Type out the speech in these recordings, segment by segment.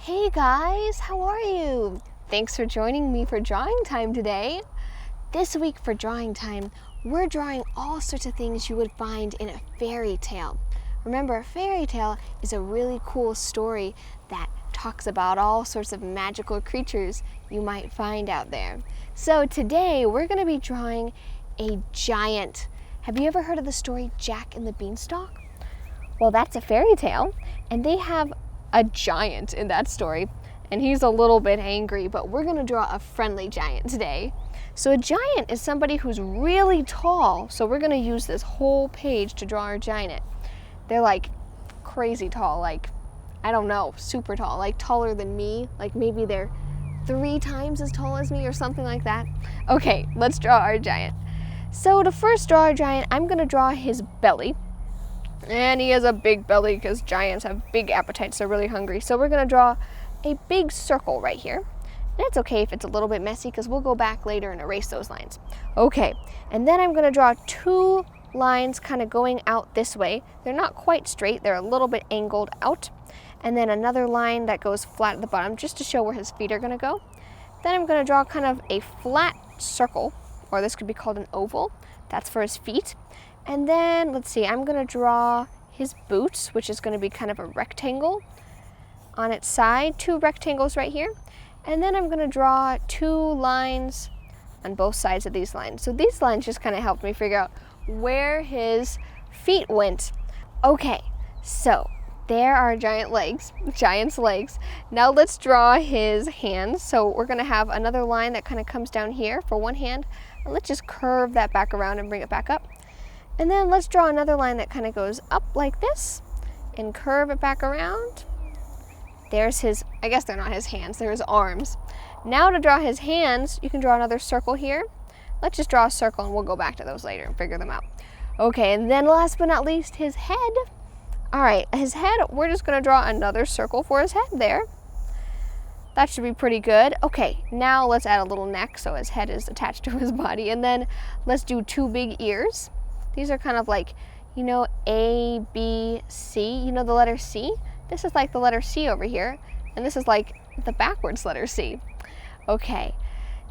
Hey guys, how are you? Thanks for joining me for drawing time today. This week for drawing time, we're drawing all sorts of things you would find in a fairy tale. Remember, a fairy tale is a really cool story that talks about all sorts of magical creatures you might find out there. So today we're going to be drawing a giant. Have you ever heard of the story Jack and the Beanstalk? Well, that's a fairy tale, and they have a giant in that story, and he's a little bit angry, but we're going to draw a friendly giant today. So a giant is somebody who's really tall, so we're going to use this whole page to draw our giant. They're like crazy tall, like, I don't know, super tall, like taller than me, like maybe they're 3 times as tall as me or something like that. Okay, let's draw our giant. So to first draw our giant, I'm going to draw his belly. And he has a big belly because giants have big appetites. They're really hungry. So we're going to draw a big circle right here. And it's okay if it's a little bit messy because we'll go back later and erase those lines. Okay, and then I'm going to draw 2 lines kind of going out this way. They're not quite straight. They're a little bit angled out. And then another line that goes flat at the bottom just to show where his feet are going to go. Then I'm going to draw kind of a flat circle, or this could be called an oval. That's for his feet. And then, let's see, I'm going to draw his boots, which is going to be kind of a rectangle on its side, 2 rectangles right here. And then I'm going to draw 2 lines on both sides of these lines. So these lines just kind of helped me figure out where his feet went. Okay, so there are giant's legs. Now let's draw his hands. So we're going to have another line that kind of comes down here for one hand. And let's just curve that back around and bring it back up. And then let's draw another line that kind of goes up like this and curve it back around. There's his, I guess they're not his hands, they're his arms. Now to draw his hands, you can draw another circle here. Let's just draw a circle and we'll go back to those later and figure them out. Okay, and then last but not least, his head. All right, his head, we're just gonna draw another circle for his head there. That should be pretty good. Okay, now let's add a little neck so his head is attached to his body. And then let's do 2 big ears. These are kind of like, you know, A, B, C, you know the letter C? This is like the letter C over here, and this is like the backwards letter C. Okay,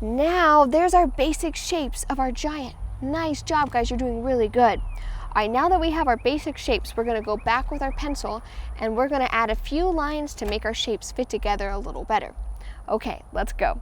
now there's our basic shapes of our giant. Nice job, guys, you're doing really good. All right, now that we have our basic shapes, we're gonna go back with our pencil, and we're gonna add a few lines to make our shapes fit together a little better. Okay, let's go.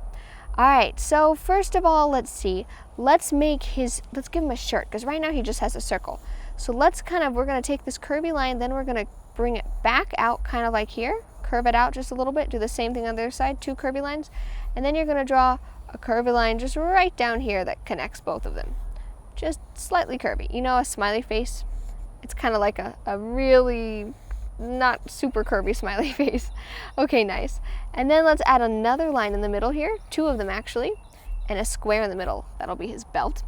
All right, so first of all, let's see. Let's give him a shirt, because right now he just has a circle. So we're gonna take this curvy line, then we're gonna bring it back out kind of like here, curve it out just a little bit, do the same thing on the other side, 2 curvy lines, and then you're gonna draw a curvy line just right down here that connects both of them. Just slightly curvy. You know, a smiley face? It's kind of like a really not super curvy smiley face. Okay, nice. And then let's add another line in the middle here, 2 of them actually, and a square in the middle. That'll be his belt.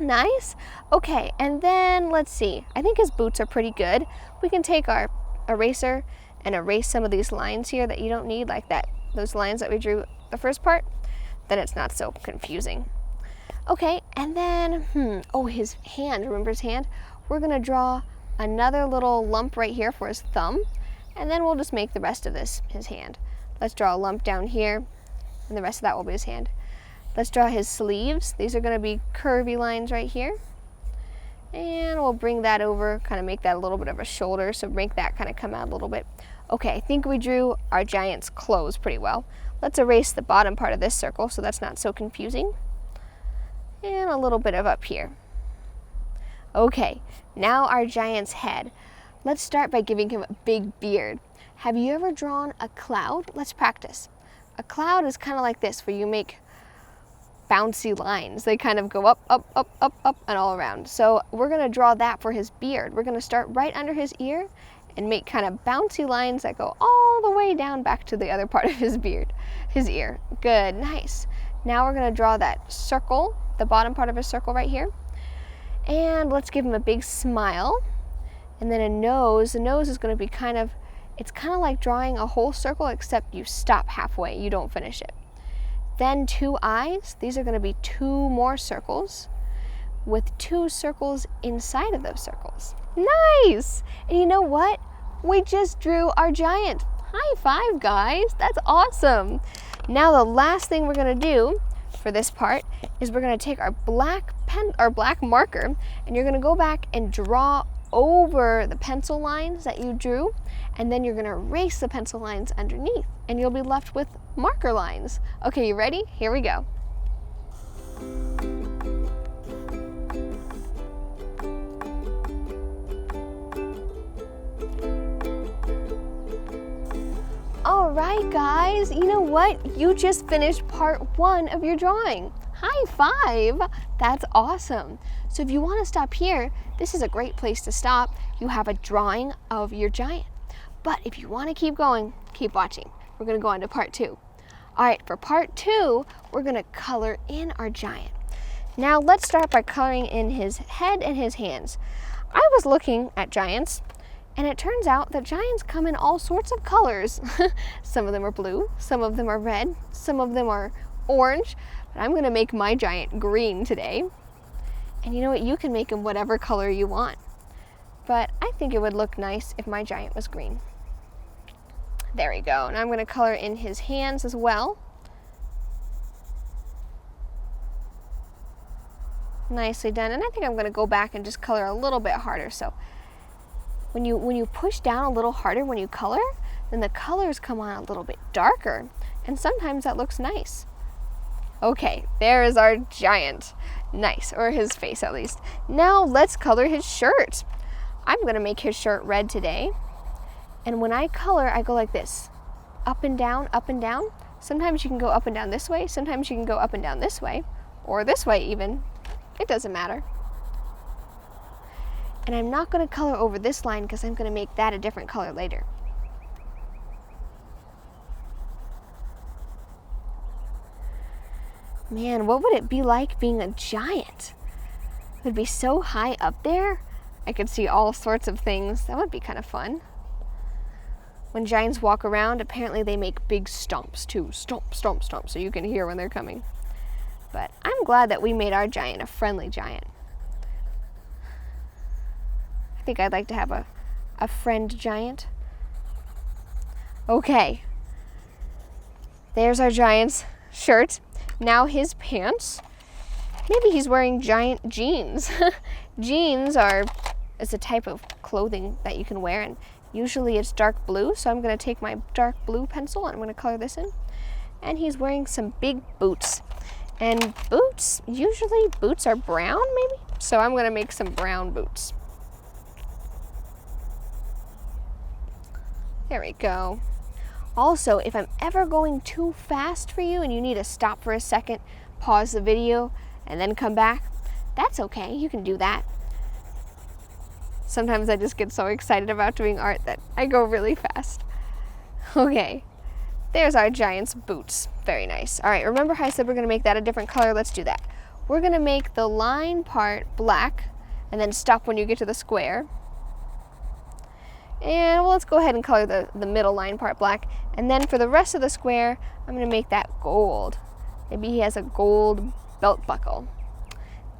Nice. Okay, and then let's see. I think his boots are pretty good. We can take our eraser and erase some of these lines here that you don't need, like those lines that we drew the first part. Then it's not so confusing. Okay, and then, his hand, remember his hand? We're gonna draw another little lump right here for his thumb, and then we'll just make the rest of this his hand. Let's draw a lump down here, and the rest of that will be his hand. Let's draw his sleeves. These are going to be curvy lines right here. And we'll bring that over, kind of make that a little bit of a shoulder, so make that kind of come out a little bit. Okay, I think we drew our giant's clothes pretty well. Let's erase the bottom part of this circle so that's not so confusing. And a little bit of up here. Okay, now our giant's head. Let's start by giving him a big beard. Have you ever drawn a cloud? Let's practice. A cloud is kind of like this, where you make bouncy lines. They kind of go up, up, up, up, up, and all around. So we're going to draw that for his beard. We're going to start right under his ear and make kind of bouncy lines that go all the way down back to the other part of his ear. Good, nice. Now we're going to draw that circle, the bottom part of his circle right here. And let's give him a big smile. And then a nose. The nose is going to be it's kind of like drawing a whole circle, except you stop halfway. You don't finish it. Then 2 eyes. These are going to be 2 more circles with 2 circles inside of those circles. Nice! And you know what? We just drew our giant. High five, guys. That's awesome. Now the last thing we're gonna do for this part is we're gonna take our black marker, and you're gonna go back and draw over the pencil lines that you drew, and then you're gonna erase the pencil lines underneath, and you'll be left with marker lines. Okay, you ready? Here we go. All right, guys, you know what? You just finished part 1 of your drawing. High five! That's awesome. So if you want to stop here, this is a great place to stop. You have a drawing of your giant. But if you want to keep going, keep watching. We're going to go on to part 2. All right, for part 2, we're going to color in our giant. Now let's start by coloring in his head and his hands. I was looking at giants, and it turns out that giants come in all sorts of colors. Some of them are blue, some of them are red, some of them are orange, but I'm gonna make my giant green today. And you know what, you can make him whatever color you want. But I think it would look nice if my giant was green. There we go, and I'm gonna color in his hands as well. Nicely done, and I think I'm gonna go back and just color a little bit harder. So when you push down a little harder when you color, then the colors come on a little bit darker, and sometimes that looks nice. Okay, there is our giant. Nice, or his face at least. Now let's color his shirt. I'm gonna make his shirt red today, and when I color, I go like this, up and down, up and down. Sometimes you can go up and down this way, sometimes you can go up and down this way, or this way even. It doesn't matter. And I'm not going to color over this line because I'm going to make that a different color later. Man, what would it be like being a giant? It would be so high up there. I could see all sorts of things. That would be kind of fun. When giants walk around, apparently they make big stomps too. Stomp, stomp, stomp, so you can hear when they're coming. But I'm glad that we made our giant a friendly giant. I think I'd like to have a friend giant. Okay. There's our giant's shirt. Now his pants. Maybe he's wearing giant jeans. Jeans is a type of clothing that you can wear, and usually it's dark blue, so I'm going to take my dark blue pencil and I'm going to color this in. And he's wearing some big boots. And usually boots are brown maybe? So I'm going to make some brown boots. There we go. Also, if I'm ever going too fast for you and you need to stop for a second, pause the video, and then come back, that's okay. You can do that. Sometimes I just get so excited about doing art that I go really fast. Okay, there's our giant's boots. Very nice. All right, remember how I said we're going to make that a different color? Let's do that. We're going to make the line part black, and then stop when you get to the square. And well, let's go ahead and color the middle line part black. And then for the rest of the square, I'm going to make that gold. Maybe he has a gold belt buckle.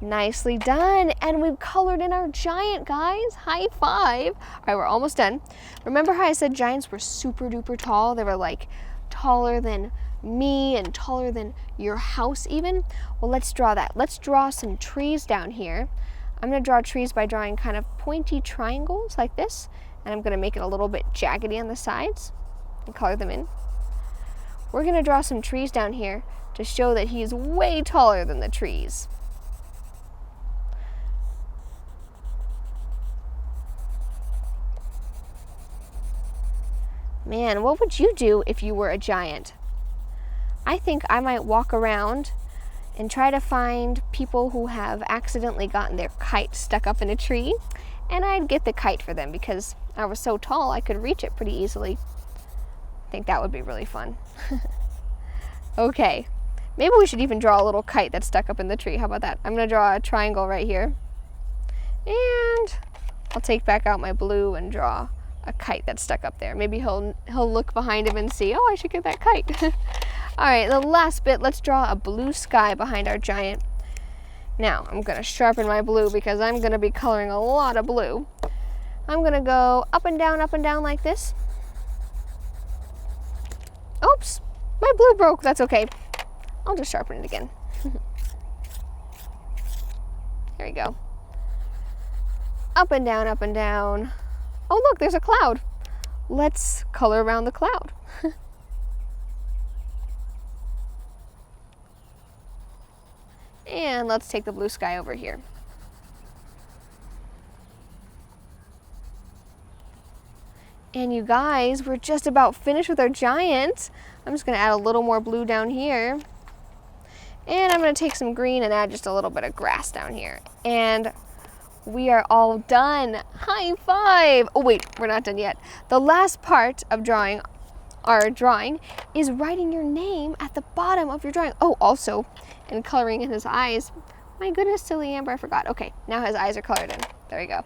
Nicely done. And we've colored in our giant, guys. High five. All right, we're almost done. Remember how I said giants were super duper tall? They were like taller than me and taller than your house even. Well, let's draw that. Let's draw some trees down here. I'm going to draw trees by drawing kind of pointy triangles like this. And I'm going to make it a little bit jaggedy on the sides and color them in. We're going to draw some trees down here to show that he's way taller than the trees. Man, what would you do if you were a giant? I think I might walk around and try to find people who have accidentally gotten their kite stuck up in a tree, and I'd get the kite for them because I was so tall I could reach it pretty easily. I think that would be really fun. Okay, maybe we should even draw a little kite that's stuck up in the tree. How about that? I'm going to draw a triangle right here. And I'll take back out my blue and draw a kite that's stuck up there. Maybe he'll look behind him and see, oh, I should get that kite. All right, the last bit, let's draw a blue sky behind our giant. Now, I'm going to sharpen my blue because I'm going to be coloring a lot of blue. I'm going to go up and down like this. My blue broke, that's okay. I'll just sharpen it again. There we go. Up and down, up and down. Oh look, there's a cloud. Let's color around the cloud. And let's take the blue sky over here. And you guys, we're just about finished with our giant. I'm just gonna add a little more blue down here. And I'm gonna take some green and add just a little bit of grass down here. And we are all done. High five. Oh wait, we're not done yet. The last part of drawing our drawing is writing your name at the bottom of your drawing. Oh, also, and coloring in his eyes. My goodness, silly Amber, I forgot. Okay, now his eyes are colored in. There we go.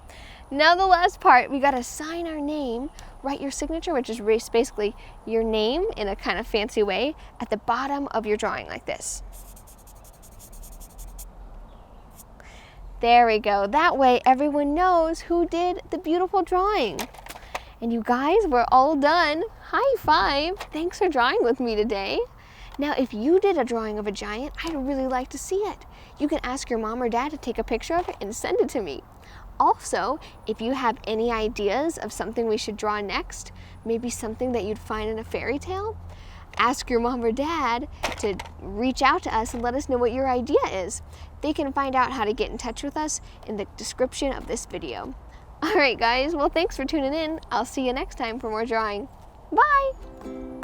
Now the last part, we gotta sign our name, write your signature, which is basically your name in a kind of fancy way, at the bottom of your drawing like this. There we go. That way everyone knows who did the beautiful drawing. And you guys, we're all done. High five. Thanks for drawing with me today. Now, if you did a drawing of a giant, I'd really like to see it. You can ask your mom or dad to take a picture of it and send it to me. Also, if you have any ideas of something we should draw next, maybe something that you'd find in a fairy tale, ask your mom or dad to reach out to us and let us know what your idea is. They can find out how to get in touch with us in the description of this video. All right, guys, well, thanks for tuning in. I'll see you next time for more drawing. Bye!